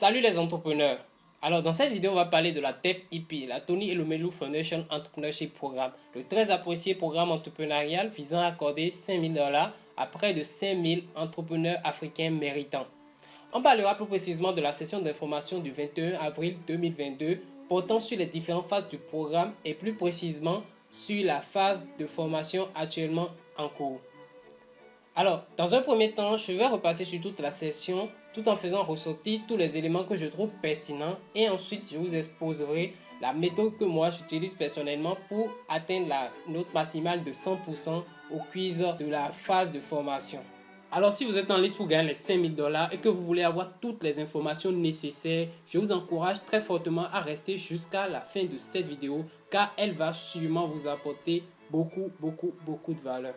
Salut les entrepreneurs. Alors dans cette vidéo, on va parler de la TEF-IP, la Tony Elumelu Foundation Entrepreneurship Programme, le très apprécié programme entrepreneurial visant à accorder 5 000 $ à près de 5 000 entrepreneurs africains méritants. On parlera plus précisément de la session d'information du 21 avril 2022 portant sur les différentes phases du programme et plus précisément sur la phase de formation actuellement en cours. Alors, dans un premier temps, je vais repasser sur toute la session tout en faisant ressortir tous les éléments que je trouve pertinents et ensuite je vous exposerai la méthode que moi j'utilise personnellement pour atteindre la note maximale de 100% au quiz de la phase de formation. Alors si vous êtes en liste pour gagner les 5 000 $ et que vous voulez avoir toutes les informations nécessaires, je vous encourage très fortement à rester jusqu'à la fin de cette vidéo car elle va sûrement vous apporter beaucoup de valeur.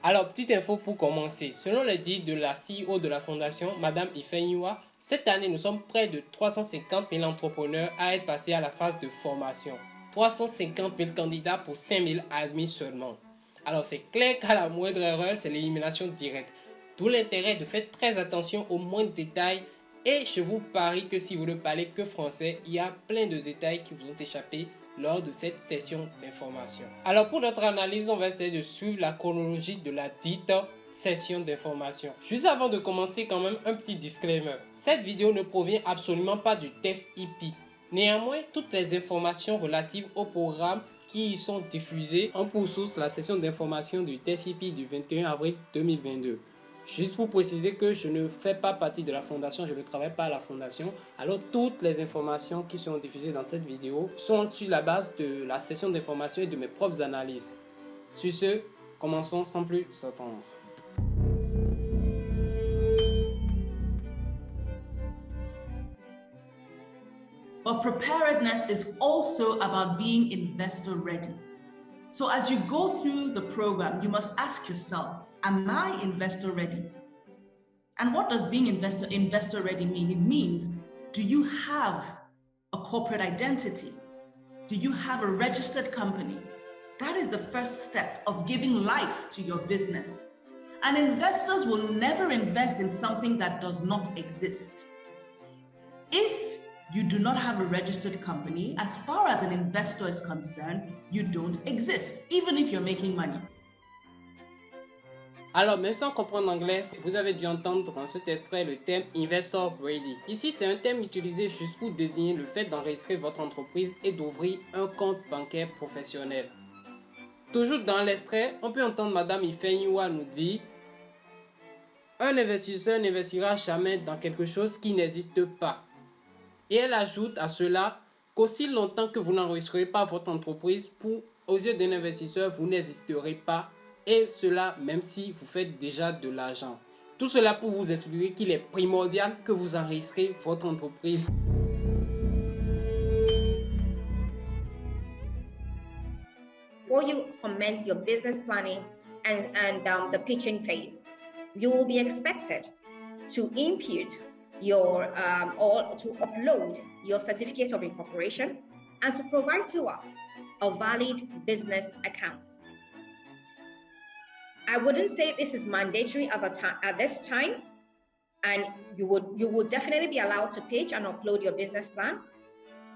Alors, petite info pour commencer. Selon les dires de la CEO de la fondation, Madame Ifeanyiwa, cette année, nous sommes près de 350 000 entrepreneurs à être passés à la phase de formation. 350 000 candidats pour 5 000 admis seulement. Alors, c'est clair qu'à la moindre erreur, c'est l'élimination directe. D'où l'intérêt de faire très attention aux moindres détails. Et je vous parie que si vous ne parlez que français, il y a plein de détails qui vous ont échappé lors de cette session d'information. Alors pour notre analyse, on va essayer de suivre la chronologie de la dite session d'information. Juste avant de commencer, quand même un petit disclaimer. Cette vidéo ne provient absolument pas du TEF-IP. Néanmoins, toutes les informations relatives au programme qui y sont diffusées ont pour source la session d'information du TEF-IP du 21 avril 2022. Juste pour préciser que je ne fais pas partie de la fondation, je ne travaille pas à la fondation. Alors toutes les informations qui sont diffusées dans cette vidéo sont sur la base de la session d'information et de mes propres analyses. Sur ce, commençons sans plus attendre. But preparedness is also about being investor ready. So as you go through the program, you must ask yourself, am I investor ready? And what does being investor ready mean? It means, do you have a corporate identity? Do you have a registered company? That is the first step of giving life to your business. And investors will never invest in something that does not exist. If you do not have a registered company, as far as an investor is concerned, you don't exist, even if you're making money. Alors, même sans comprendre l'anglais, vous avez dû entendre dans cet extrait le terme Investor Ready. Ici, c'est un terme utilisé juste pour désigner le fait d'enregistrer votre entreprise et d'ouvrir un compte bancaire professionnel. Toujours dans l'extrait, on peut entendre Madame Ifeanyiwa nous dire « Un investisseur n'investira jamais dans quelque chose qui n'existe pas. » Et elle ajoute à cela qu'aussi longtemps que vous n'enregistrerez pas votre entreprise, aux yeux d'un investisseur, vous n'existerez pas. Et cela même si vous faites déjà de l'argent. Tout cela pour vous expliquer qu'il est primordial que vous enregistrez votre entreprise. Before you commence your business planning and the pitching phase, you will be expected to input your or to upload your certificate of incorporation and to provide to us a valid business account. I wouldn't say this is mandatory at this time, and you would definitely be allowed to pitch and upload your business plan,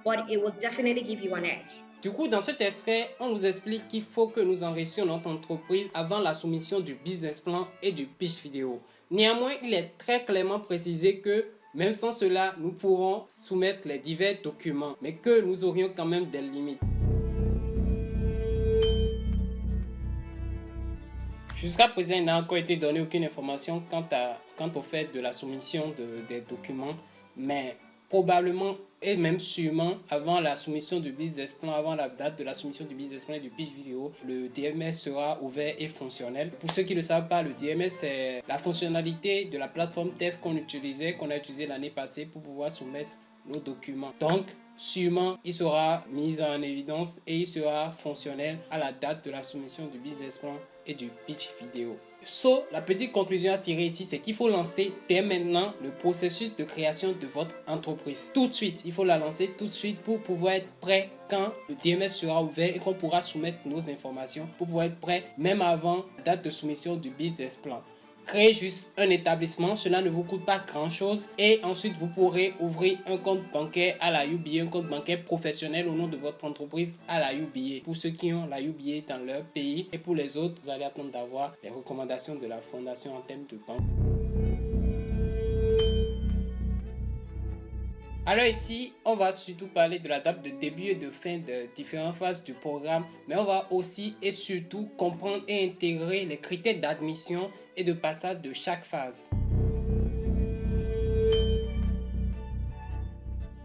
but it will definitely give you an edge. Du coup, dans cet extrait, on nous explique qu'il faut que nous enregistриons notre entreprise avant la soumission du business plan et du pitch vidéo. Néanmoins, il est très clairement précisé que même sans cela, nous pourrons soumettre les divers documents, mais que nous aurions quand même des limites. Jusqu'à présent, il n'a encore été donné aucune information quant au fait de la soumission des documents, mais probablement et même sûrement avant la soumission du business plan, avant la date de la soumission du business plan et du pitch vidéo, le DMS sera ouvert et fonctionnel. Pour ceux qui ne le savent pas, le DMS c'est la fonctionnalité de la plateforme TEF qu'on a utilisé l'année passée pour pouvoir soumettre nos documents. Donc, sûrement, il sera mis en évidence et il sera fonctionnel à la date de la soumission du business plan et du pitch vidéo. La petite conclusion à tirer ici, c'est qu'il faut lancer dès maintenant le processus de création de votre entreprise. Tout de suite, il faut la lancer tout de suite pour pouvoir être prêt quand le DMS sera ouvert et qu'on pourra soumettre nos informations pour pouvoir être prêt même avant la date de soumission du business plan. Créez juste un établissement, cela ne vous coûte pas grand chose et ensuite vous pourrez ouvrir un compte bancaire à la UBA, un compte bancaire professionnel au nom de votre entreprise à la UBA. Pour ceux qui ont la UBA dans leur pays et pour les autres, vous allez attendre d'avoir les recommandations de la fondation en termes de banque. Alors ici, on va surtout parler de la date de début et de fin de différentes phases du programme, mais on va aussi et surtout comprendre et intégrer les critères d'admission et de passage de chaque phase.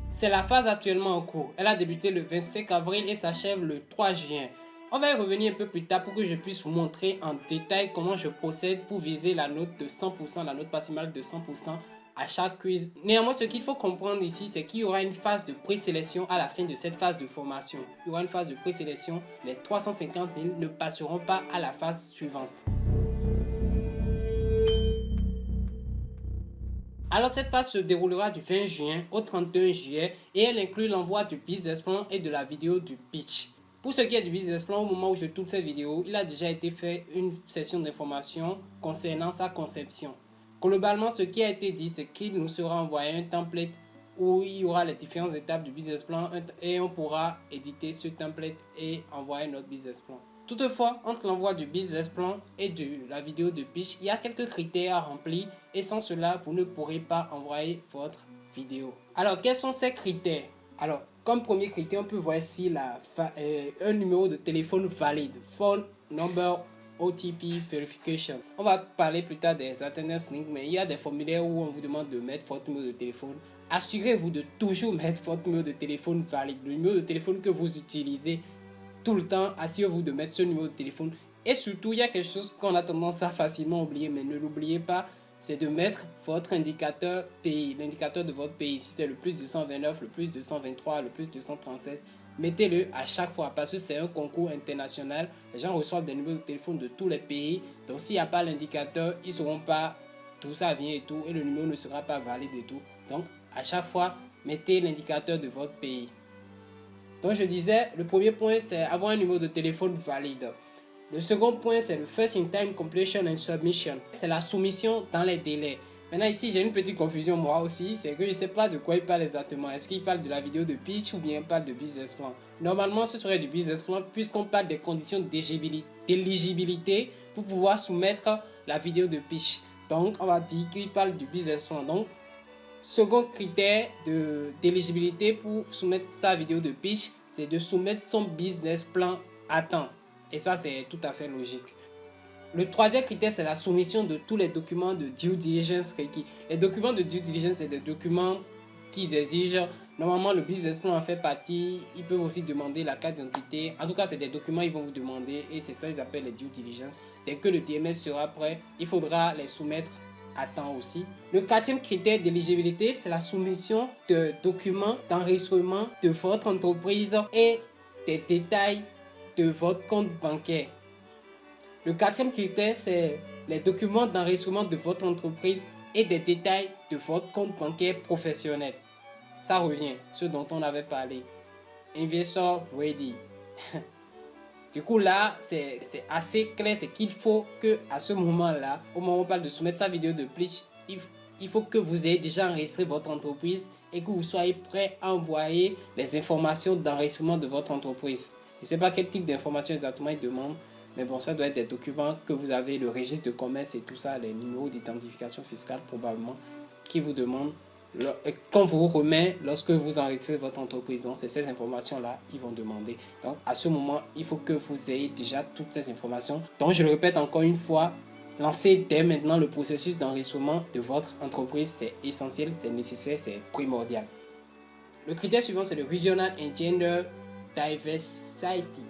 C'est la phase actuellement en cours. Elle a débuté le 25 avril et s'achève le 3 juin. On va y revenir un peu plus tard pour que je puisse vous montrer en détail comment je procède pour viser la note de 100%, la note maximale de 100% à chaque quiz. Néanmoins, ce qu'il faut comprendre ici, c'est qu'il y aura une phase de présélection à la fin de cette phase de formation. Il y aura une phase de présélection. Les 350 000 ne passeront pas à la phase suivante. Alors cette phase se déroulera du 20 juin au 31 juillet et elle inclut l'envoi du business plan et de la vidéo du pitch. Pour ce qui est du business plan, au moment où je tourne cette vidéo, il a déjà été fait une session d'information concernant sa conception. Globalement, ce qui a été dit, c'est qu'il nous sera envoyé un template où il y aura les différentes étapes du business plan et on pourra éditer ce template et envoyer notre business plan. Toutefois, entre l'envoi du business plan et de la vidéo de pitch, il y a quelques critères à remplir et sans cela, vous ne pourrez pas envoyer votre vidéo. Alors, quels sont ces critères? Alors, comme premier critère, on peut voir ici un numéro de téléphone valide, phone number OTP verification. On va parler plus tard des attendance links, mais il y a des formulaires où on vous demande de mettre votre numéro de téléphone. Assurez-vous de toujours mettre votre numéro de téléphone valide, le numéro de téléphone que vous utilisez tout le temps. Assurez-vous de mettre ce numéro de téléphone. Et surtout, il y a quelque chose qu'on a tendance à facilement oublier, mais ne l'oubliez pas, c'est de mettre votre indicateur pays, l'indicateur de votre pays. Si c'est le plus 229, le plus 223, le plus 237, mettez-le à chaque fois parce que c'est un concours international. Les gens reçoivent des numéros de téléphone de tous les pays. Donc s'il n'y a pas l'indicateur, ils ne sauront pas d'où ça vient et tout. Et le numéro ne sera pas valide et tout. Donc à chaque fois, mettez l'indicateur de votre pays. Donc je disais, le premier point, c'est avoir un numéro de téléphone valide. Le second point, c'est le First in Time Completion and Submission. C'est la soumission dans les délais. Maintenant ici, j'ai une petite confusion moi aussi. C'est que je ne sais pas de quoi il parle exactement. Est-ce qu'il parle de la vidéo de pitch ou bien il parle de business plan? Normalement, ce serait du business plan puisqu'on parle des conditions d'éligibilité pour pouvoir soumettre la vidéo de pitch. Donc, on va dire qu'il parle du business plan. Donc, second critère d'éligibilité pour soumettre sa vidéo de pitch, c'est de soumettre son business plan à temps. Et ça, c'est tout à fait logique. Le troisième critère, c'est la soumission de tous les documents de due diligence requis. Les documents de due diligence, c'est des documents qu'ils exigent. Normalement, le business plan en fait partie. Ils peuvent aussi demander la carte d'identité. En tout cas, c'est des documents qu'ils vont vous demander. Et c'est ça qu'ils appellent les due diligence. Dès que le DMS sera prêt, il faudra les soumettre à temps aussi. Le quatrième critère d'éligibilité, c'est la soumission de documents d'enregistrement de votre entreprise et des détails de votre compte bancaire. Le quatrième critère, c'est les documents d'enregistrement de votre entreprise et des détails de votre compte bancaire professionnel. Ça revient, ce dont on avait parlé. Investor ready. Du coup là, c'est assez clair, c'est qu'il faut que à ce moment-là, au moment où on parle de soumettre sa vidéo de pitch, il faut que vous ayez déjà enregistré votre entreprise et que vous soyez prêt à envoyer les informations d'enregistrement de votre entreprise. Je ne sais pas quel type d'informations exactement il demande, mais bon, ça doit être des documents que vous avez, le registre de commerce et tout ça, les numéros d'identification fiscale probablement, qui vous demandent qu'on vous remet lorsque vous enregistrez votre entreprise. Donc, c'est ces informations-là qu'ils vont demander. Donc, à ce moment, il faut que vous ayez déjà toutes ces informations. Donc, je le répète encore une fois, lancez dès maintenant le processus d'enregistrement de votre entreprise. C'est essentiel, c'est nécessaire, c'est primordial. Le critère suivant, c'est le Regional and Gender Diversity.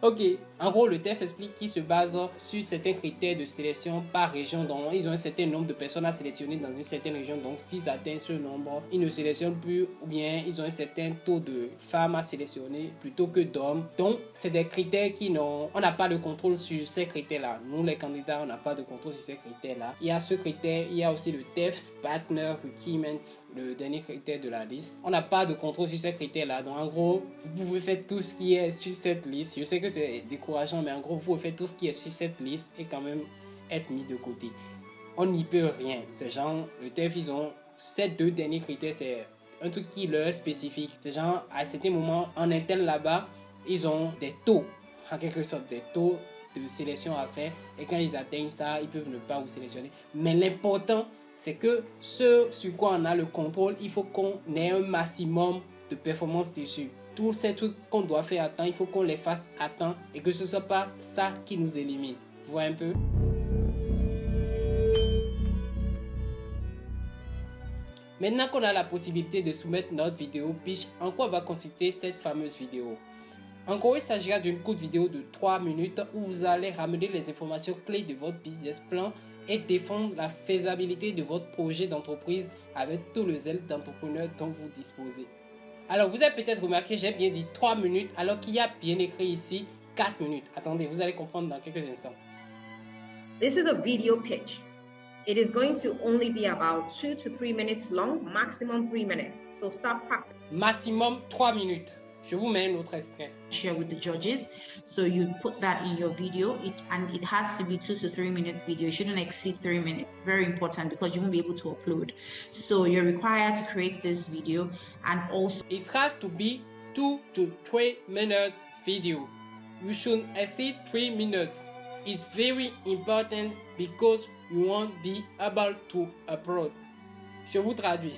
Ok. En gros, le TEF explique qu'il se base sur certains critères de sélection par région. Donc, ils ont un certain nombre de personnes à sélectionner dans une certaine région. Donc, s'ils atteignent ce nombre, ils ne sélectionnent plus ou bien ils ont un certain taux de femmes à sélectionner plutôt que d'hommes. Donc, c'est des critères on n'a pas de contrôle sur ces critères-là. Nous, les candidats, on n'a pas de contrôle sur ces critères-là. Il y a ce critère, il y a aussi le TEF, Partner Requirements, le dernier critère de la liste. On n'a pas de contrôle sur ces critères-là. Donc, en gros, vous pouvez faire tout ce qui est sur cette liste. Je sais que c'est décourageant, mais en gros, vous pouvez faire tout ce qui est sur cette liste et quand même être mis de côté. On n'y peut rien. Ces gens, le TEF, ils ont ces deux derniers critères, c'est un truc qui leur est spécifique. Ces gens, à certains moments, en interne là-bas, ils ont des taux, en quelque sorte, des taux de sélection à faire. Et quand ils atteignent ça, ils peuvent ne pas vous sélectionner. Mais l'important, c'est que ce sur quoi on a le contrôle, il faut qu'on ait un maximum de performance dessus. Tous ces trucs qu'on doit faire à temps, il faut qu'on les fasse à temps et que ce ne soit pas ça qui nous élimine. Vous voyez un peu? Maintenant qu'on a la possibilité de soumettre notre vidéo pitch, en quoi va consister cette fameuse vidéo? En gros, il s'agira d'une courte vidéo de 3 minutes où vous allez ramener les informations clés de votre business plan et défendre la faisabilité de votre projet d'entreprise avec tout le zèle d'entrepreneur dont vous disposez. Alors, vous avez peut-être remarqué, j'ai bien dit 3 minutes alors qu'il y a bien écrit ici 4 minutes. Attendez, vous allez comprendre dans quelques instants. This is a video pitch. It is going to only be about 2 to 3 minutes long, maximum 3 minutes. So start practicing. Maximum 3 minutes. Je vous mets un autre extrait. Share with the judges. So you put that in your video, and it has to be 2 to 3 minutes video. It shouldn't exceed 3 minutes. Very important because you won't be able to upload. So you're required to create this video, and also it has to be 2 to 3 minutes video. You should exceed 3 minutes. It's very important because you won't be able to upload. Je vous traduis.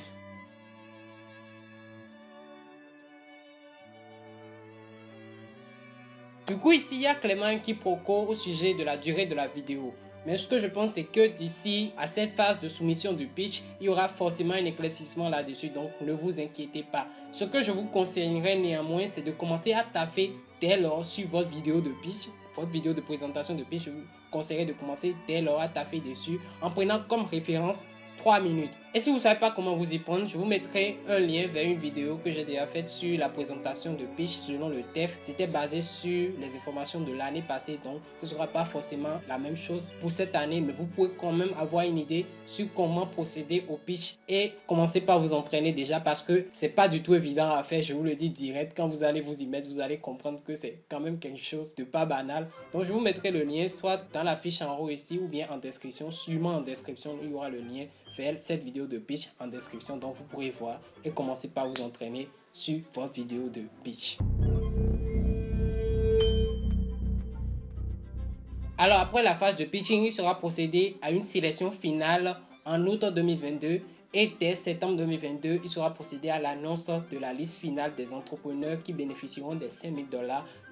Du coup, ici, il y a clairement un quiproquo au sujet de la durée de la vidéo. Mais ce que je pense, c'est que d'ici à cette phase de soumission du pitch, il y aura forcément un éclaircissement là-dessus. Donc, ne vous inquiétez pas. Ce que je vous conseillerais néanmoins, c'est de commencer à taffer dès lors sur votre vidéo de pitch. Votre vidéo de présentation de pitch, je vous conseillerais de commencer dès lors à taffer dessus en prenant comme référence 3 minutes. Et si vous ne savez pas comment vous y prendre, je vous mettrai un lien vers une vidéo que j'ai déjà faite sur la présentation de pitch selon le TEF. C'était basé sur les informations de l'année passée, donc ce ne sera pas forcément la même chose pour cette année, mais vous pouvez quand même avoir une idée sur comment procéder au pitch et commencer par vous entraîner déjà parce que c'est pas du tout évident à faire, je vous le dis direct. Quand vous allez vous y mettre, vous allez comprendre que c'est quand même quelque chose de pas banal. Donc je vous mettrai le lien soit dans la fiche en haut ici ou bien en description. Sûrement en description, il y aura le lien vers cette vidéo de pitch en description, donc vous pourrez voir et commencer par vous entraîner sur votre vidéo de pitch. Alors après la phase de pitching, il sera procédé à une sélection finale en août 2022 et dès septembre 2022, il sera procédé à l'annonce de la liste finale des entrepreneurs qui bénéficieront des $5 000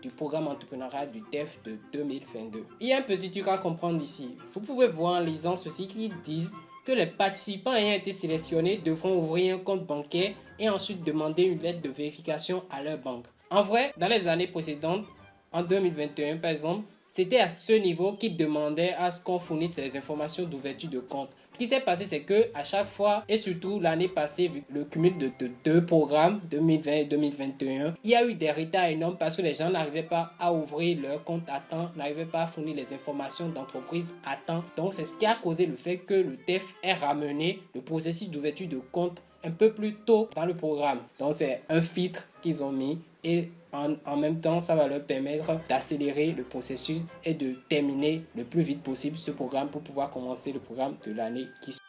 du programme entrepreneurial du TEF de 2022. Il y a un petit truc à comprendre ici. Vous pouvez voir en lisant ceci qui disent que les participants ayant été sélectionnés devront ouvrir un compte bancaire et ensuite demander une lettre de vérification à leur banque. En vrai, dans les années précédentes, en 2021 par exemple, c'était à ce niveau qu'ils demandaient à ce qu'on fournisse les informations d'ouverture de compte. Ce qui s'est passé, c'est que à chaque fois, et surtout l'année passée, vu le cumul de deux programmes, 2020 et 2021, il y a eu des retards énormes parce que les gens n'arrivaient pas à ouvrir leur compte à temps, n'arrivaient pas à fournir les informations d'entreprise à temps. Donc c'est ce qui a causé le fait que le TEF ait ramené le processus d'ouverture de compte un peu plus tôt dans le programme. Donc c'est un filtre qu'ils ont mis et en même temps, ça va leur permettre d'accélérer le processus et de terminer le plus vite possible ce programme pour pouvoir commencer le programme de l'année qui suit.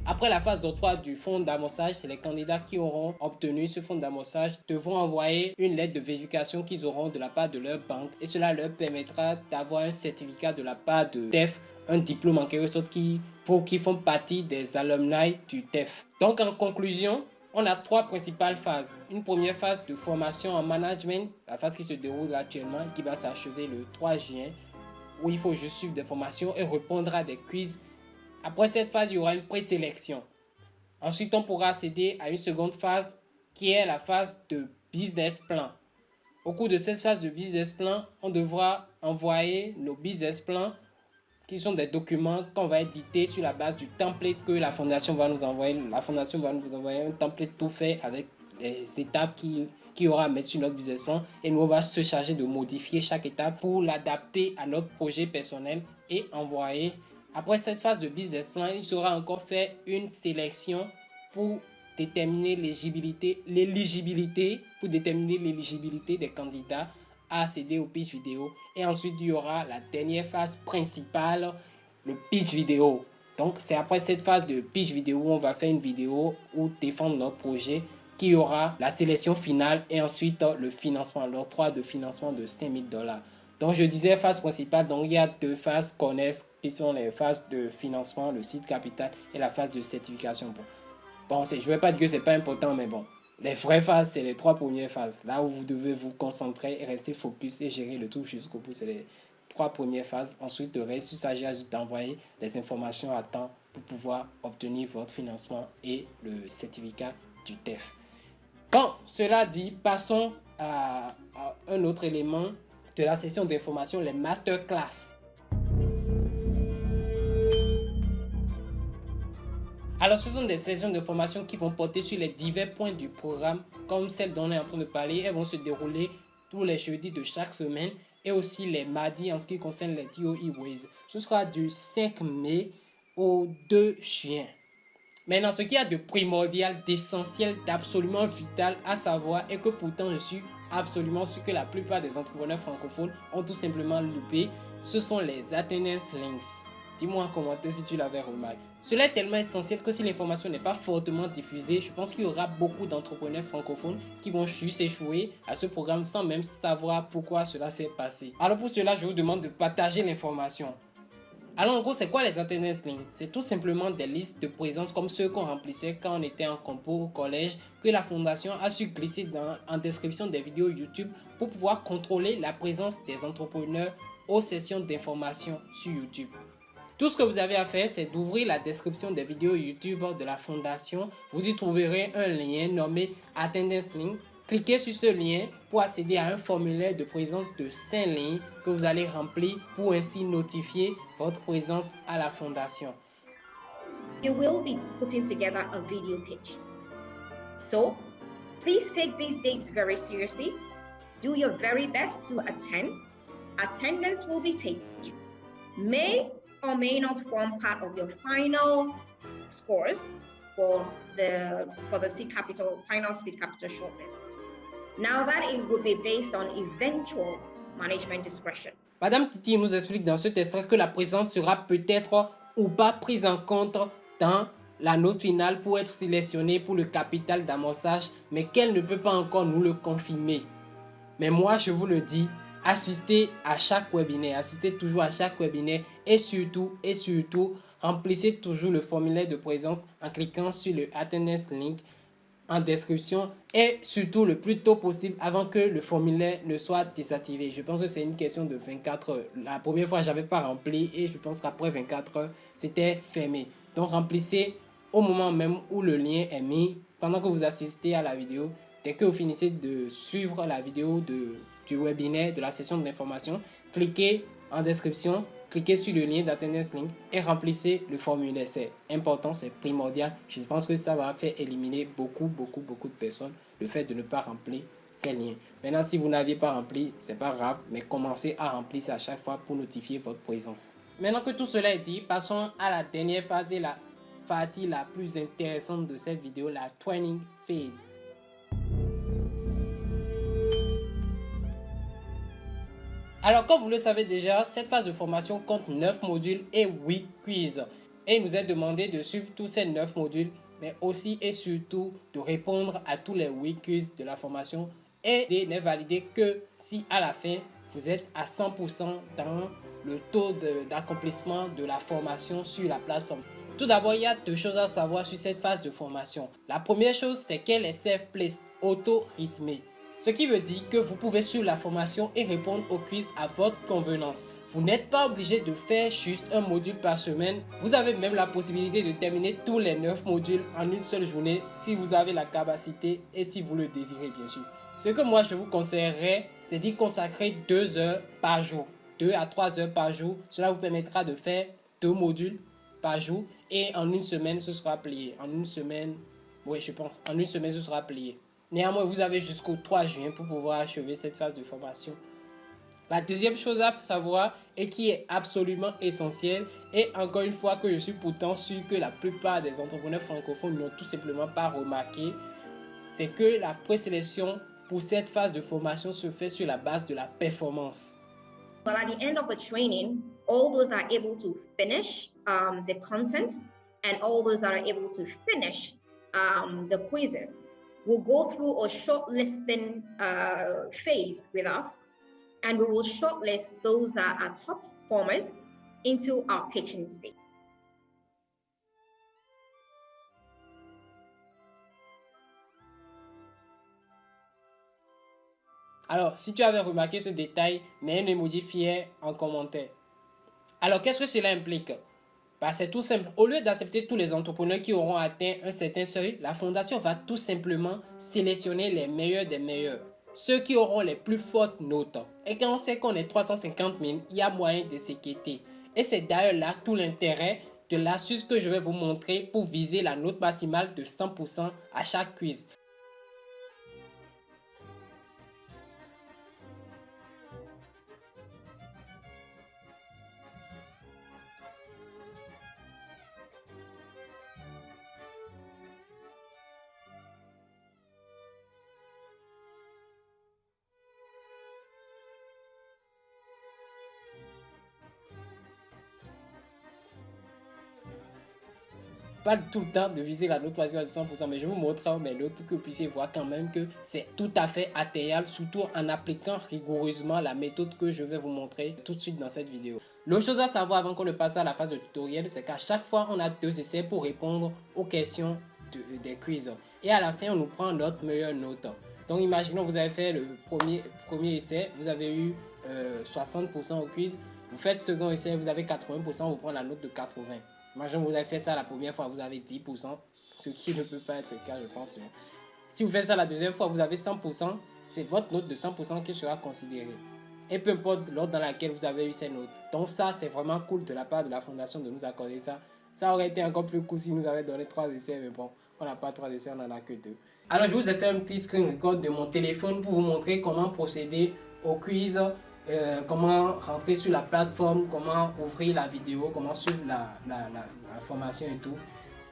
Après la phase d'octroi du fonds d'amorçage, c'est les candidats qui auront obtenu ce fonds d'amorçage devront envoyer une lettre de vérification qu'ils auront de la part de leur banque et cela leur permettra d'avoir un certificat de la part de TEF, un diplôme en quelque sorte qui font partie des alumni du TEF. Donc en conclusion, on a 3 principales phases. Une première phase de formation en management, la phase qui se déroule actuellement, qui va s'achever le 3 juin, où il faut juste suivre des formations et répondre à des quiz. Après cette phase, il y aura une présélection. Ensuite, on pourra accéder à une seconde phase, qui est la phase de business plan. Au cours de cette phase de business plan, on devra envoyer nos business plans qui sont des documents qu'on va éditer sur la base du template que la fondation va nous envoyer. La fondation va nous envoyer un template tout fait avec les étapes qu'il y aura à mettre sur notre business plan. Et nous, on va se charger de modifier chaque étape pour l'adapter à notre projet personnel et envoyer. Après cette phase de business plan, il sera encore fait une sélection pour déterminer l'éligibilité des candidats à accéder au pitch vidéo. Et ensuite, il y aura la dernière phase principale, le pitch vidéo. Donc, c'est après cette phase de pitch vidéo où on va faire une vidéo ou défendre notre projet qu'il y aura la sélection finale et ensuite le financement, l'octroi de financement de $5 000. Donc, je disais phase principale. Donc, il y a deux phases connexes qui sont les phases de financement, le site capital et la phase de certification. Bon, je ne vais pas dire que ce n'est pas important, mais bon. Les vraies phases, c'est les 3 premières phases. Là où vous devez vous concentrer et rester focus et gérer le tout jusqu'au bout, c'est les 3 premières phases. Ensuite, le reste, il s'agit juste d'envoyer les informations à temps pour pouvoir obtenir votre financement et le certificat du TEF. Bon, cela dit, passons à un autre élément de la session d'information, les masterclass. Alors, ce sont des sessions de formation qui vont porter sur les divers points du programme, comme celle dont on est en train de parler. Elles vont se dérouler tous les jeudis de chaque semaine et aussi les mardis en ce qui concerne les DOE Ways. Ce sera du 5 mai au 2 juin. Maintenant, ce qu'il y a de primordial, d'essentiel, d'absolument vital à savoir est que pourtant je suis absolument sûr que la plupart des entrepreneurs francophones ont tout simplement loupé, ce sont les attendance links. Dis-moi en commentaire si tu l'avais remarqué. Cela est tellement essentiel que si l'information n'est pas fortement diffusée, je pense qu'il y aura beaucoup d'entrepreneurs francophones qui vont juste échouer à ce programme sans même savoir pourquoi cela s'est passé. Alors pour cela, je vous demande de partager l'information. Alors en gros, c'est quoi les attendance links? C'est tout simplement des listes de présence comme ceux qu'on remplissait quand on était en compo au collège, que la fondation a su glisser en description des vidéos YouTube pour pouvoir contrôler la présence des entrepreneurs aux sessions d'information sur YouTube. Tout ce que vous avez à faire, c'est d'ouvrir la description des vidéos YouTube de la fondation. Vous y trouverez un lien nommé Attendance Link. Cliquez sur ce lien pour accéder à un formulaire de présence de 5 lignes que vous allez remplir pour ainsi notifier votre présence à la fondation. You will be putting together a video pitch. So, please take these dates very seriously. Do your very best to attend. Attendance will be taken. May or may not form part of your final scores for the seed capital, final seed capital shortlist. Now that it will be based on eventual management discretion. Madame Titi nous explique dans ce test que la présence sera peut-être ou pas prise en compte dans la note finale pour être sélectionnée pour le capital d'amorçage, mais qu'elle ne peut pas encore nous le confirmer. Mais moi, je vous le dis, assistez à chaque webinaire, assistez toujours à chaque webinaire et surtout, remplissez toujours le formulaire de présence en cliquant sur le Attendance Link en description et surtout le plus tôt possible avant que le formulaire ne soit désactivé. Je pense que c'est une question de 24 heures. La première fois, je n'avais pas rempli et je pense qu'après 24 heures, c'était fermé. Donc, remplissez au moment même où le lien est mis pendant que vous assistez à la vidéo. Dès que vous finissez de suivre la vidéo du webinaire, de la session d'information, cliquez en description, cliquez sur le lien d'Attendance Link et remplissez le formulaire. C'est important, c'est primordial. Je pense que ça va faire éliminer beaucoup de personnes le fait de ne pas remplir ces liens. Maintenant, si vous n'aviez pas rempli, c'est pas grave, mais commencez à remplir ça à chaque fois pour notifier votre présence. Maintenant que tout cela est dit, passons à la dernière phase et la partie la plus intéressante de cette vidéo, la training phase. Alors, comme vous le savez déjà, cette phase de formation compte 9 modules et 8 quiz. Et il nous est demandé de suivre tous ces 9 modules, mais aussi et surtout de répondre à tous les 8 quiz de la formation et de ne valider que si à la fin, vous êtes à 100% dans le taux d'accomplissement de la formation sur la plateforme. Tout d'abord, il y a 2 choses à savoir sur cette phase de formation. La première chose, c'est qu'elle est self-paced, auto-rythmée. Ce qui veut dire que vous pouvez suivre la formation et répondre au quiz à votre convenance. Vous n'êtes pas obligé de faire juste un module par semaine. Vous avez même la possibilité de terminer tous les 9 modules en une seule journée si vous avez la capacité et si vous le désirez bien sûr. Ce que moi je vous conseillerais, c'est d'y consacrer 2 heures par jour. 2 à 3 heures par jour. Cela vous permettra de faire 2 modules par jour. Et en une semaine, ce sera plié. En une semaine, oui, je pense. En une semaine, ce sera plié. Néanmoins, vous avez jusqu'au 3 juin pour pouvoir achever cette phase de formation. La deuxième chose à savoir et qui est absolument essentielle, et encore une fois que je suis pourtant sûr que la plupart des entrepreneurs francophones n'ont tout simplement pas remarqué, c'est que la présélection pour cette phase de formation se fait sur la base de la performance. But at the end of the training, all those that are able to finish the content and all those that are able to finish the quizzes will go through a shortlisting phase with us, and we will shortlist those that are top performers into our pitching stage. Alors, si tu avais remarqué ce détail, mets un emoji fier en commentaire. Alors, qu'est-ce que cela implique? C'est tout simple. Au lieu d'accepter tous les entrepreneurs qui auront atteint un certain seuil, la fondation va tout simplement sélectionner les meilleurs des meilleurs. Ceux qui auront les plus fortes notes. Et quand on sait qu'on est 350 000, il y a moyen de s'équiter. Et c'est d'ailleurs là tout l'intérêt de l'astuce que je vais vous montrer pour viser la note maximale de 100% à chaque quiz. Pas tout le temps de viser la note maximale de 100%, mais je vous montrerai mes notes pour que vous puissiez voir quand même que c'est tout à fait atteignable, surtout en appliquant rigoureusement la méthode que je vais vous montrer tout de suite dans cette vidéo. L'autre chose à savoir avant qu'on ne passe à la phase de tutoriel, c'est qu'à chaque fois, on a 2 essais pour répondre aux questions des quiz. Et à la fin, on nous prend notre meilleure note. Donc, imaginons vous avez fait le premier essai, vous avez eu 60% au quiz. Vous faites le second essai, vous avez 80%, on vous prend la note de 80%. Imaginons que vous avez fait ça la première fois, vous avez 10%, ce qui ne peut pas être le cas, je pense. Si vous faites ça la deuxième fois, vous avez 100%, c'est votre note de 100% qui sera considérée. Et peu importe l'ordre dans laquelle vous avez eu ces notes. Donc ça, c'est vraiment cool de la part de la fondation de nous accorder ça. Ça aurait été encore plus cool si nous avait donné 3 essais, mais bon, on n'a pas 3 essais, on n'en a que 2. Alors, je vous ai fait un petit screen record de mon téléphone pour vous montrer comment procéder au quiz. Comment rentrer sur la plateforme, comment ouvrir la vidéo, comment suivre la formation et tout.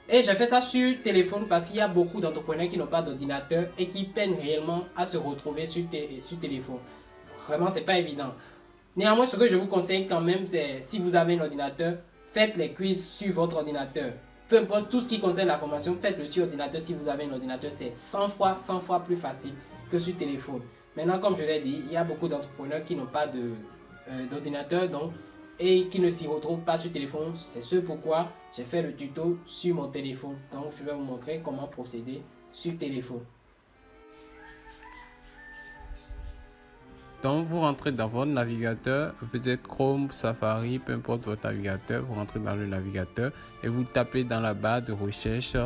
Et j'ai fait ça sur téléphone parce qu'il y a beaucoup d'entrepreneurs qui n'ont pas d'ordinateur et qui peinent réellement à se retrouver sur téléphone. Vraiment, c'est pas évident. Néanmoins, ce que je vous conseille quand même, c'est si vous avez un ordinateur, faites les quiz sur votre ordinateur. Peu importe tout ce qui concerne la formation, faites-le sur ordinateur. Si vous avez un ordinateur, c'est 100 fois plus facile que sur téléphone. Maintenant, comme je l'ai dit, il y a beaucoup d'entrepreneurs qui n'ont pas d'ordinateur et qui ne s'y retrouvent pas sur téléphone. C'est ce pourquoi j'ai fait le tuto sur mon téléphone. Donc, je vais vous montrer comment procéder sur téléphone. Donc, vous rentrez dans votre navigateur, peut-être Chrome, Safari, peu importe votre navigateur. Vous rentrez dans le navigateur et vous tapez dans la barre de recherche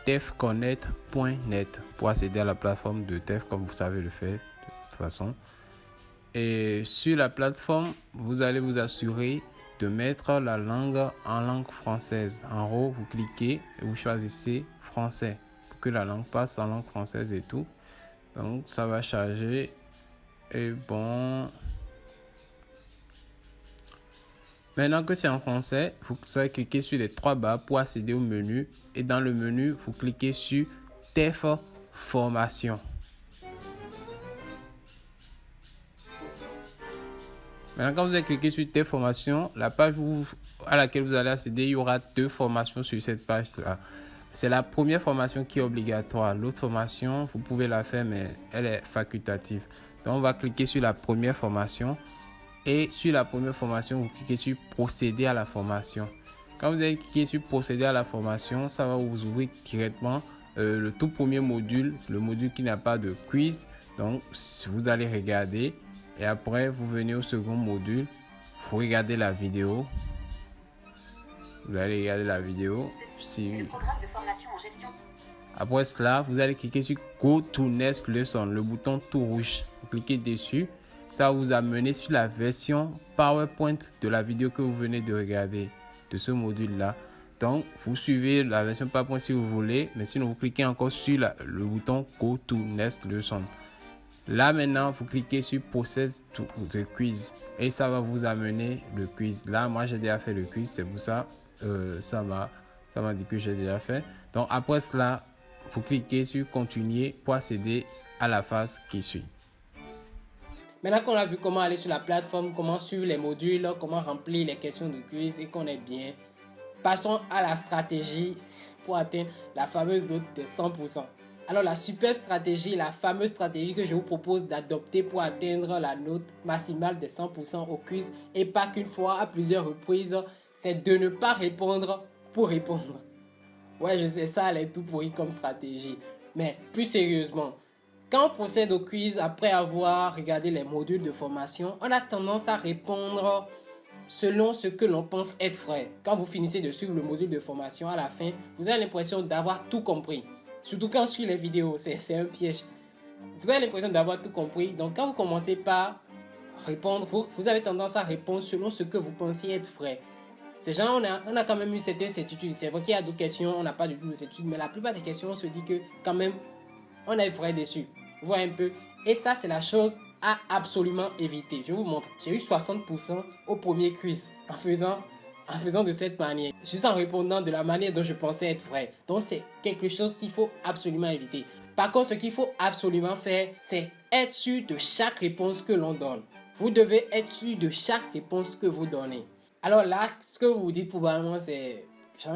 tefconnect.net pour accéder à la plateforme de TEF comme vous savez le faire. Façon. Et sur la plateforme, vous allez vous assurer de mettre la langue en langue française. En haut, vous cliquez et vous choisissez français pour que la langue passe en langue française et tout. Donc, ça va charger. Et bon. Maintenant que c'est en français, vous allez cliquer sur les 3 barres pour accéder au menu. Et dans le menu, vous cliquez sur TEF Formation. Maintenant, quand vous avez cliqué sur TEF Formation, la page à laquelle vous allez accéder, il y aura 2 formations sur cette page-là. C'est la première formation qui est obligatoire. L'autre formation, vous pouvez la faire, mais elle est facultative. Donc, on va cliquer sur la première formation. Et sur la première formation, vous cliquez sur Procéder à la formation. Quand vous allez cliquer sur Procéder à la formation, ça va vous ouvrir directement le tout premier module. C'est le module qui n'a pas de quiz. Donc, vous allez regarder. Et après, vous venez au second module. Vous regardez la vidéo. Vous allez regarder la vidéo. Ceci est le programme de formation en gestion. Après cela, vous allez cliquer sur Go to Next Lesson, le bouton tout rouge. Vous cliquez dessus. Ça va vous amener sur la version PowerPoint de la vidéo que vous venez de regarder, de ce module-là. Donc, vous suivez la version PowerPoint si vous voulez, mais sinon, vous cliquez encore sur le bouton Go to Next Lesson. Là, maintenant, vous cliquez sur Process to the quiz et ça va vous amener le quiz. Là, moi, j'ai déjà fait le quiz, c'est pour ça, ça m'a dit que j'ai déjà fait. Donc, après cela, vous cliquez sur Continuer pour accéder à la phase qui suit. Maintenant qu'on a vu comment aller sur la plateforme, comment suivre les modules, comment remplir les questions de quiz et qu'on est bien, passons à la stratégie pour atteindre la fameuse note de 100%. Alors la superbe stratégie, la fameuse stratégie que je vous propose d'adopter pour atteindre la note maximale de 100% au quiz et pas qu'une fois, à plusieurs reprises, c'est de ne pas répondre pour répondre. Ouais, je sais, ça allait tout pourri comme stratégie. Mais plus sérieusement, quand on procède au quiz après avoir regardé les modules de formation, on a tendance à répondre selon ce que l'on pense être vrai. Quand vous finissez de suivre le module de formation, à la fin, vous avez l'impression d'avoir tout compris. Surtout quand sur les vidéos, c'est un piège. Vous avez l'impression d'avoir tout compris. Donc quand vous commencez par répondre, vous avez tendance à répondre selon ce que vous pensiez être vrai. Ces gens, on a quand même eu certaines certitudes. C'est vrai qu'il y a d'autres questions, on n'a pas du tout de certitude, mais la plupart des questions, on se dit que quand même, on est vrai dessus. Vous voyez un peu. Et ça, c'est la chose à absolument éviter. Je vous montre. J'ai eu 60% au premier quiz en faisant de cette manière. Juste en répondant de la manière dont je pensais être vrai. Donc, c'est quelque chose qu'il faut absolument éviter. Par contre, ce qu'il faut absolument faire, c'est être sûr de chaque réponse que l'on donne. Vous devez être sûr de chaque réponse que vous donnez. Alors là, ce que vous vous dites probablement, c'est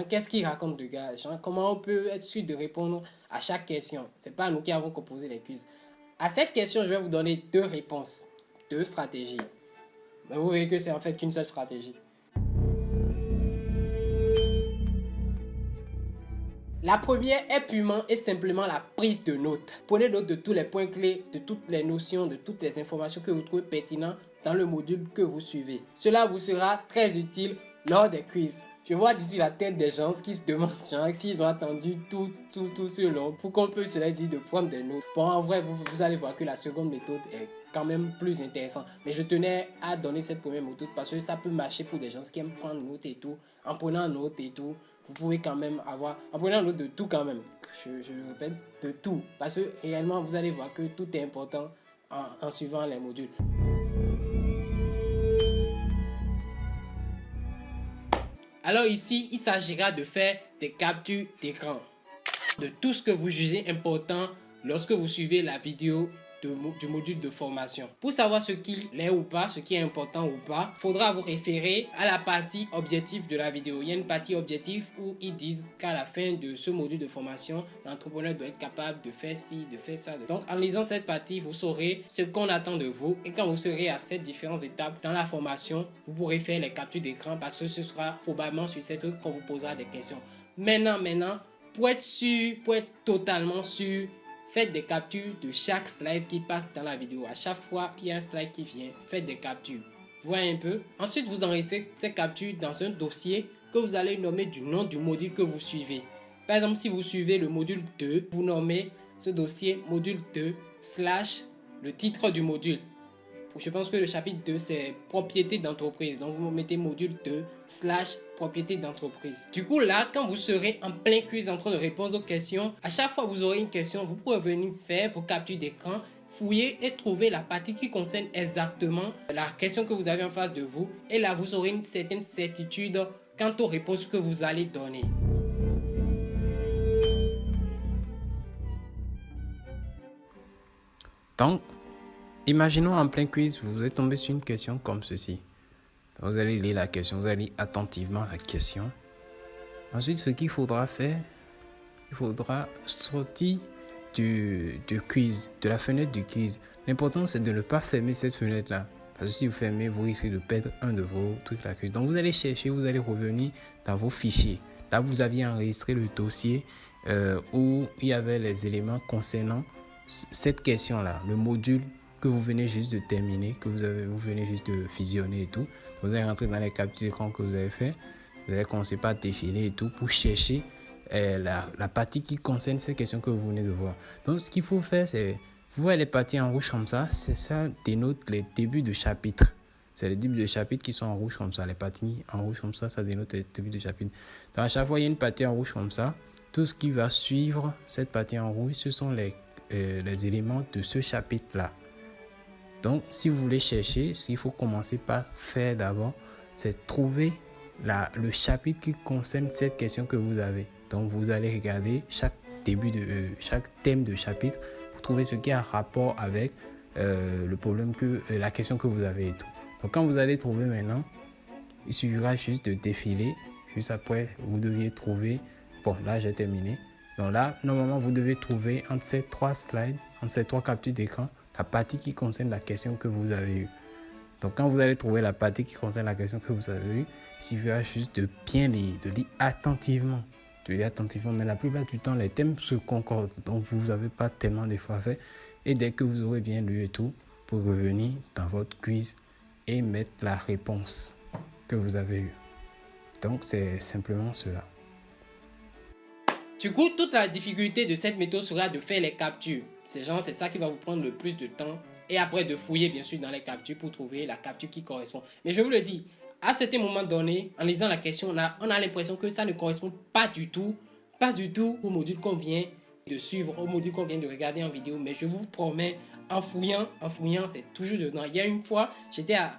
qu'est-ce qu'il raconte le gars? Comment on peut être sûr de répondre à chaque question? C'est pas nous qui avons composé les quiz. À cette question, je vais vous donner deux réponses, deux stratégies. Mais vous voyez que c'est en fait qu'une seule stratégie. La première est purement et simplement la prise de notes. Prenez note de tous les points clés, de toutes les notions, de toutes les informations que vous trouvez pertinentes dans le module que vous suivez. Cela vous sera très utile lors des quiz. Je vois d'ici la tête des gens qui se demandent s'ils ont attendu tout ce long pour qu'on puisse se leur dire de prendre des notes. Bon, en vrai, vous allez voir que la seconde méthode est quand même plus intéressante. Mais je tenais à donner cette première méthode parce que ça peut marcher pour des gens qui aiment prendre notes et tout. En prenant note et tout, vous pouvez quand même en prenant note de tout quand même. Je le répète, de tout. Parce que réellement, vous allez voir que tout est important en suivant les modules. Alors ici, il s'agira de faire des captures d'écran de tout ce que vous jugez important lorsque vous suivez la vidéo du module de formation. Pour savoir ce qui est ou pas, ce qui est important ou pas, il faudra vous référer à la partie objectif de la vidéo. Il y a une partie objectif où ils disent qu'à la fin de ce module de formation, l'entrepreneur doit être capable de faire ci, de faire ça. Donc en lisant cette partie, vous saurez ce qu'on attend de vous et quand vous serez à ces différentes étapes dans la formation, vous pourrez faire les captures d'écran parce que ce sera probablement sur cette qu'on vous posera des questions. Maintenant, pour être sûr, pour être totalement sûr, faites des captures de chaque slide qui passe dans la vidéo. À chaque fois qu'il y a un slide qui vient, faites des captures. Vous voyez un peu? Ensuite, vous enregistrez ces captures dans un dossier que vous allez nommer du nom du module que vous suivez. Par exemple, si vous suivez le module 2, vous nommez ce dossier module 2 / le titre du module. Je pense que le chapitre 2, c'est propriété d'entreprise. Donc, vous mettez module 2 / propriété d'entreprise. Du coup, là, quand vous serez en plein quiz en train de répondre aux questions, à chaque fois que vous aurez une question, vous pourrez venir faire vos captures d'écran, fouiller et trouver la partie qui concerne exactement la question que vous avez en face de vous. Et là, vous aurez une certaine certitude quant aux réponses que vous allez donner. Donc, imaginons en plein quiz, vous êtes tombé sur une question comme ceci. Donc, vous allez lire la question, vous allez lire attentivement la question. Ensuite, ce qu'il faudra faire, il faudra sortir du quiz, de la fenêtre du quiz. L'important, c'est de ne pas fermer cette fenêtre-là. Parce que si vous fermez, vous risquez de perdre un de vos trucs la quiz. Donc, vous allez chercher, vous allez revenir dans vos fichiers. Là, vous aviez enregistré le dossier où il y avait les éléments concernant cette question-là, le module que vous venez juste de terminer, que vous venez juste de visionner et tout. Vous allez rentrer dans les captures d'écran que vous avez fait. Vous allez commencer par défiler et tout pour chercher la partie qui concerne ces questions que vous venez de voir. Donc, ce qu'il faut faire, c'est, vous voyez les parties en rouge comme ça dénote les débuts de chapitre. C'est les débuts de chapitre qui sont en rouge comme ça. Les parties en rouge comme ça dénote les débuts de chapitre. Donc, à chaque fois, il y a une partie en rouge comme ça. Tout ce qui va suivre cette partie en rouge, ce sont les éléments de ce chapitre-là. Donc, si vous voulez chercher, ce qu'il faut commencer par faire d'abord, c'est trouver le chapitre qui concerne cette question que vous avez. Donc, vous allez regarder chaque thème de chapitre pour trouver ce qui a rapport avec le problème la question que vous avez et tout. Donc, quand vous allez trouver maintenant, il suffira juste de défiler. Juste après, vous deviez trouver. Bon, là, j'ai terminé. Donc là, normalement, vous devez trouver entre ces 3 slides, entre ces 3 captures d'écran, la partie qui concerne la question que vous avez eue. Donc, quand vous allez trouver la partie qui concerne la question que vous avez eue, il suffira juste de bien lire, de lire attentivement. Mais la plupart du temps, les thèmes se concordent. Donc, vous n'avez pas tellement d'efforts à faire. Et dès que vous aurez bien lu et tout, pour revenir dans votre quiz et mettre la réponse que vous avez eue. Donc, c'est simplement cela. Du coup, toute la difficulté de cette méthode sera de faire les captures. C'est ça qui va vous prendre le plus de temps. Et après, de fouiller, bien sûr, dans les captures pour trouver la capture qui correspond. Mais je vous le dis, à certains moments donnés, en lisant la question, on a l'impression que ça ne correspond pas du tout au module qu'on vient de suivre, au module qu'on vient de regarder en vidéo. Mais je vous promets, en fouillant, c'est toujours dedans. Il y a une fois, j'étais à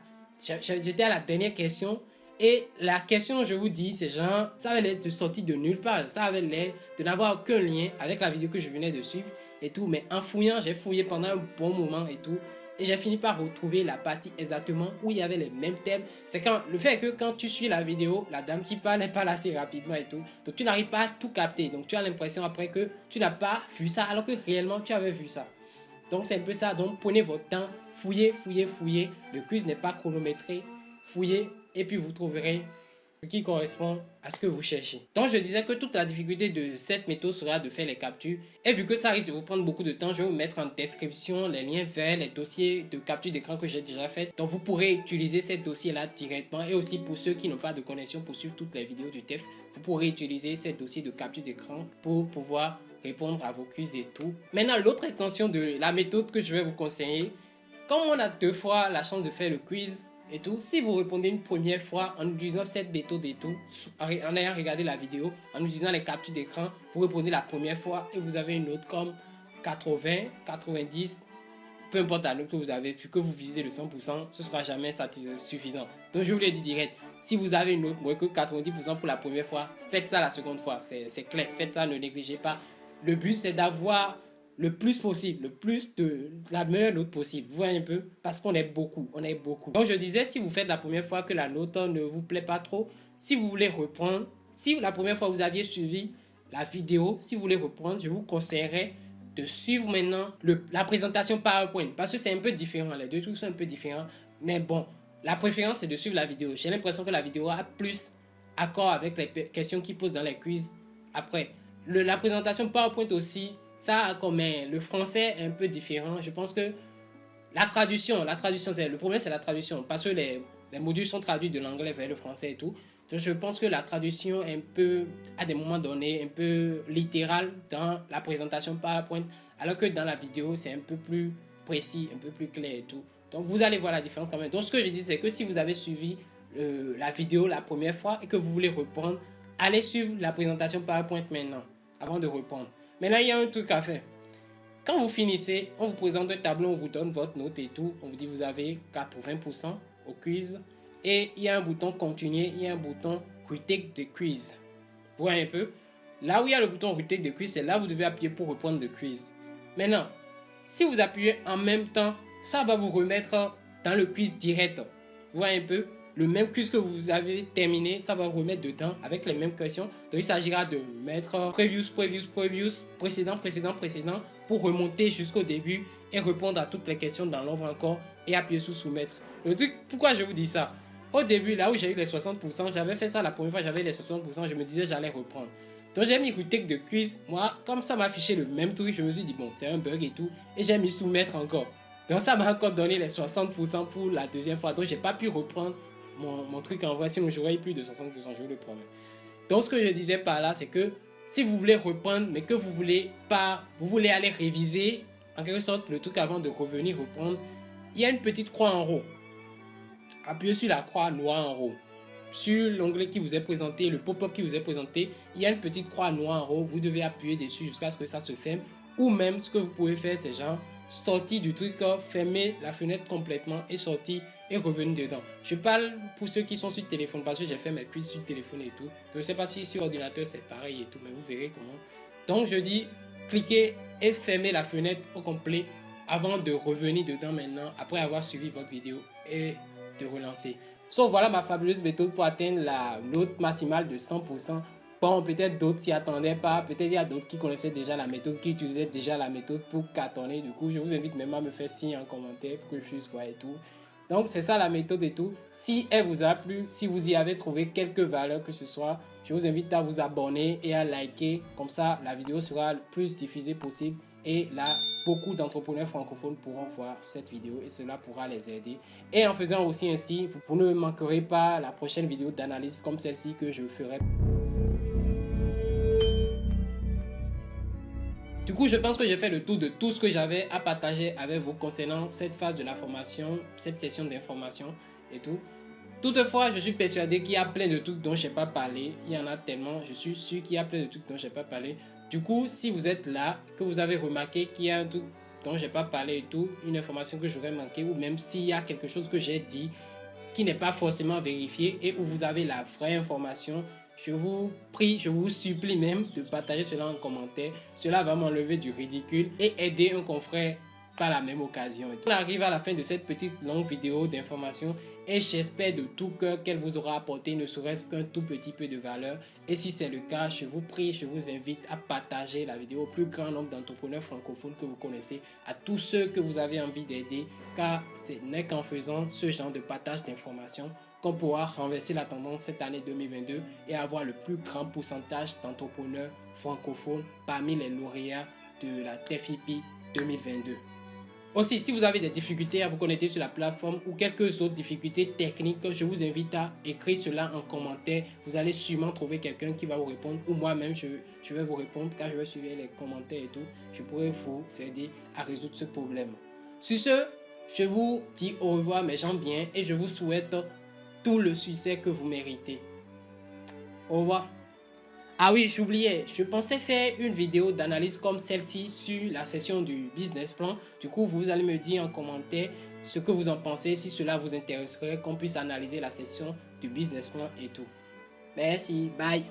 la dernière question. Et la question, je vous dis, c'est ça avait l'air de sortir de nulle part. Ça avait l'air de n'avoir aucun lien avec la vidéo que je venais de suivre et tout. Mais en fouillant, j'ai fouillé pendant un bon moment et tout. Et j'ai fini par retrouver la partie exactement où il y avait les mêmes thèmes. C'est le fait que quand tu suis la vidéo, la dame qui parle, elle parle assez rapidement et tout. Donc tu n'arrives pas à tout capter. Donc tu as l'impression après que tu n'as pas vu ça alors que réellement tu avais vu ça. Donc c'est un peu ça. Donc prenez votre temps, fouillez. Le quiz n'est pas chronométré. Fouillez. Et puis vous trouverez ce qui correspond à ce que vous cherchez. Donc je disais que toute la difficulté de cette méthode sera de faire les captures. Et vu que ça risque de vous prendre beaucoup de temps, je vais vous mettre en description les liens vers les dossiers de capture d'écran que j'ai déjà fait. Donc vous pourrez utiliser ces dossiers-là directement. Et aussi pour ceux qui n'ont pas de connexion pour suivre toutes les vidéos du TEF, vous pourrez utiliser ces dossiers de capture d'écran pour pouvoir répondre à vos quiz et tout. Maintenant, l'autre extension de la méthode que je vais vous conseiller, comme on a 2 fois la chance de faire le quiz, et tout, si vous répondez une première fois en utilisant cette méthode et tout, en ayant regardé la vidéo, en utilisant les captures d'écran, vous répondez la première fois et vous avez une note comme 80, 90, peu importe la note que vous avez, vu que vous visez le 100%, ce sera jamais suffisant. Donc je vous l'ai dit direct, si vous avez une note moins que 90% pour la première fois, faites ça la seconde fois, c'est clair, faites ça, ne négligez pas. Le but c'est d'avoir le plus possible, la meilleure note possible. Vous voyez un peu? Parce qu'on est beaucoup. Donc je disais, si vous faites la première fois que la note ne vous plaît pas trop, si vous voulez reprendre, si la première fois vous aviez suivi la vidéo, si vous voulez reprendre, je vous conseillerais de suivre maintenant la présentation PowerPoint. Parce que c'est un peu différent, les deux trucs sont un peu différents. Mais bon, la préférence c'est de suivre la vidéo. J'ai l'impression que la vidéo a plus accord avec les questions qu'ils posent dans les quiz. Après, la présentation PowerPoint aussi, ça, comme le français est un peu différent. Je pense que la traduction, le problème c'est la traduction. Parce que les modules sont traduits de l'anglais vers le français et tout. Donc je pense que la traduction est un peu, à des moments donnés, un peu littérale dans la présentation PowerPoint. Alors que dans la vidéo, c'est un peu plus précis, un peu plus clair et tout. Donc vous allez voir la différence quand même. Donc ce que je dis, c'est que si vous avez suivi la vidéo la première fois et que vous voulez reprendre, allez suivre la présentation PowerPoint maintenant, avant de reprendre. Maintenant, il y a un truc à faire. Quand vous finissez, on vous présente un tableau, on vous donne votre note et tout. On vous dit vous avez 80% au quiz. Et il y a un bouton continuer, il y a un bouton retake the quiz. Vous voyez un peu? Là où il y a le bouton retake the quiz, c'est là où vous devez appuyer pour reprendre le quiz. Maintenant, si vous appuyez en même temps, ça va vous remettre dans le quiz direct. Vous voyez un peu? Le même quiz que vous avez terminé, ça va vous remettre dedans avec les mêmes questions. Donc il s'agira de mettre previous, précédent pour remonter jusqu'au début et répondre à toutes les questions dans l'ordre encore et appuyer sur soumettre. Le truc, pourquoi je vous dis ça? Au début, là où j'ai eu les 60%, j'avais fait ça la première fois, j'avais les 60%, je me disais j'allais reprendre. Donc j'ai mis retake de quiz. Moi, comme ça m'a affiché le même truc, je me suis dit bon, c'est un bug et tout. Et j'ai mis soumettre encore. Donc ça m'a encore donné les 60% pour la deuxième fois. Donc j'ai pas pu reprendre mon truc en vrai, sinon j'aurais eu plus de 60%, je vous le promets. Donc ce que je disais par là, c'est que si vous voulez reprendre, mais que vous voulez pas, vous voulez aller réviser, en quelque sorte, le truc avant de revenir reprendre, il y a une petite croix en haut. Appuyez sur la croix noire en haut. Sur l'onglet qui vous est présenté, le pop-up qui vous est présenté, il y a une petite croix noire en haut. Vous devez appuyer dessus jusqu'à ce que ça se ferme. Ou même, ce que vous pouvez faire, c'est genre sortir du truc, fermer la fenêtre complètement et sortir et revenir dedans. Je parle pour ceux qui sont sur téléphone parce que j'ai fait mes quiz sur téléphone et tout. Donc, je ne sais pas si sur ordinateur c'est pareil et tout, mais vous verrez comment. Donc, je dis cliquez et fermez la fenêtre au complet avant de revenir dedans maintenant, après avoir suivi votre vidéo et de relancer. So, voilà ma fabuleuse méthode pour atteindre la note maximale de 100%. Bon, peut-être d'autres s'y attendaient pas. Peut-être il y a d'autres qui connaissaient déjà la méthode, qui utilisaient déjà la méthode pour cartonner. Du coup, je vous invite même à me faire signe en commentaire pour que je puisse voir et tout. Donc, c'est ça la méthode et tout. Si elle vous a plu, si vous y avez trouvé quelques valeurs que ce soit, je vous invite à vous abonner et à liker. Comme ça, la vidéo sera le plus diffusée possible. Et là, beaucoup d'entrepreneurs francophones pourront voir cette vidéo et cela pourra les aider. Et en faisant aussi ainsi, vous ne manquerez pas la prochaine vidéo d'analyse comme celle-ci que je ferai. Du coup, je pense que j'ai fait le tour de tout ce que j'avais à partager avec vous concernant cette phase de la formation, cette session d'information et tout. Toutefois, je suis persuadé qu'il y a plein de trucs dont je n'ai pas parlé. Il y en a tellement, je suis sûr qu'il y a plein de trucs dont je n'ai pas parlé. Du coup, si vous êtes là, que vous avez remarqué qu'il y a un truc dont je n'ai pas parlé et tout, une information que j'aurais manqué, ou même s'il y a quelque chose que j'ai dit qui n'est pas forcément vérifié et où vous avez la vraie information, je vous prie, je vous supplie même de partager cela en commentaire. Cela va m'enlever du ridicule et aider un confrère par la même occasion. On arrive à la fin de cette petite longue vidéo d'information et j'espère de tout cœur qu'elle vous aura apporté ne serait-ce qu'un tout petit peu de valeur. Et si c'est le cas, je vous prie, je vous invite à partager la vidéo au plus grand nombre d'entrepreneurs francophones que vous connaissez, à tous ceux que vous avez envie d'aider, car ce n'est qu'en faisant ce genre de partage d'informations qu'on pourra renverser la tendance cette année 2022 et avoir le plus grand pourcentage d'entrepreneurs francophones parmi les lauréats de la TEFIPI 2022. Aussi, si vous avez des difficultés à vous connecter sur la plateforme ou quelques autres difficultés techniques, je vous invite à écrire cela en commentaire. Vous allez sûrement trouver quelqu'un qui va vous répondre ou moi-même je vais vous répondre car je vais suivre les commentaires et tout. Je pourrai vous aider à résoudre ce problème. Sur ce, je vous dis au revoir mes gens bien et je vous souhaite tout le succès que vous méritez. Au revoir. Ah oui, j'oubliais, je pensais faire une vidéo d'analyse comme celle-ci sur la session du business plan. Du coup, vous allez me dire en commentaire ce que vous en pensez, si cela vous intéresserait, qu'on puisse analyser la session du business plan et tout. Merci, bye.